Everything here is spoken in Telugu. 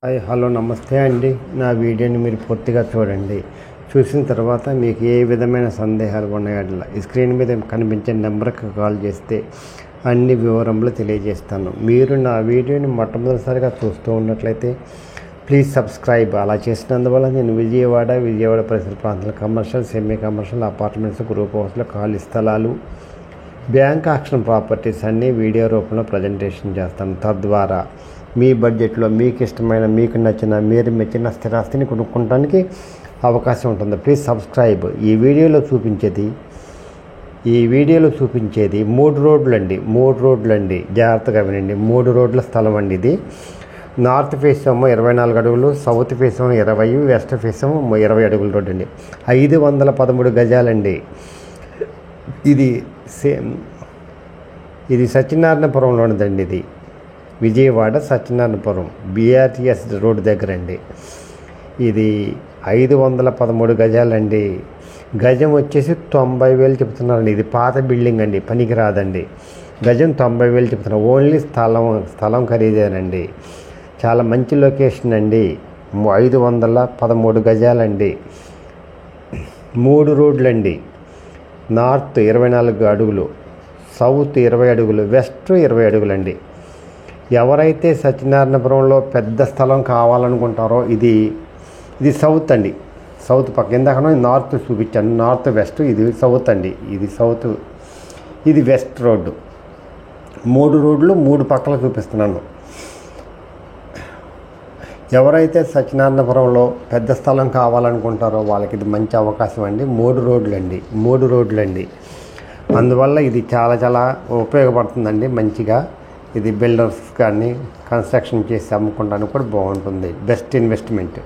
హాయ్ హలో నమస్తే అండి. నా వీడియోని మీరు పూర్తిగా చూడండి. చూసిన తర్వాత మీకు ఏ విధమైన సందేహాలు ఉన్నాయో ఈ స్క్రీన్ మీద కనిపించే నెంబర్కి కాల్ చేస్తే అన్ని వివరములు తెలియజేస్తాను. మీరు నా వీడియోని మొట్టమొదటిసారిగా చూస్తూ ఉన్నట్లయితే ప్లీజ్ సబ్స్క్రైబ్. అలా చేసినందువల్ల నేను విజయవాడ పరిసర ప్రాంతాల commercial, semi commercial, apartments, group హౌస్లో ఖాళీ స్థలాలు, బ్యాంక్ ఆక్షన్ ప్రాపర్టీస్ అన్నీ వీడియో రూపంలో ప్రజెంటేషన్ చేస్తాను. తద్వారా మీ బడ్జెట్లో మీకు ఇష్టమైన, మీకు నచ్చిన, మీరు మెచ్చిన స్థిరాస్తిని కొనుక్కోవడానికి అవకాశం ఉంటుంది. Please subscribe. ఈ వీడియోలో చూపించేది 3 రోడ్లు అండి. జాగ్రత్తగా వినండి. 3 రోడ్ల స్థలం అండి. ఇది నార్త్ ఫేస్ ఏమో 24 అడుగులు, సౌత్ ఫేస్ ఏమో 20, వెస్ట్ ఫేస్ ఏమో 20 అడుగుల రోడ్డు అండి. 513 గజాలండి. ఇది సత్యనారాయణపురంలో ఉన్నదండి. ఇది విజయవాడ సత్యనారాయణపురం BRTS రోడ్డు దగ్గర అండి. ఇది 513 గజాలండి. గజం వచ్చేసి 90,000 చెప్తున్నారండి. ఇది పాత బిల్డింగ్ అండి, పనికి రాదండి. గజం 90,000 చెప్తున్నారు. ఓన్లీ స్థలం ఖరీదేనండి. చాలా మంచి లొకేషన్ అండి. 513 గజాలండి. 3 రోడ్లండి. నార్త్ 24 అడుగులు, సౌత్ 20 అడుగులు, వెస్ట్ 20 అడుగులండి. ఎవరైతే సత్యనారాయణపురంలో పెద్ద స్థలం కావాలనుకుంటారో ఇది సౌత్ అండి. సౌత్ పక్క ఇందాక నార్త్ చూపించాను. నార్త్ వెస్ట్, ఇది సౌత్ అండి. ఇది సౌత్, ఇది వెస్ట్ రోడ్డు. 3 రోడ్లు 3 పక్కల చూపిస్తున్నాను. ఎవరైతే సత్యనారాయణపురంలో పెద్ద స్థలం కావాలనుకుంటారో వాళ్ళకి ఇది మంచి అవకాశం అండి. 3 రోడ్లండి. అందువల్ల ఇది చాలా ఉపయోగపడుతుందండి. మంచిగా ఇది బిల్డర్స్ కానీ కన్స్ట్రక్షన్ చేసి అమ్ముకోవడానికి కూడా బాగుంటుంది. Best investment.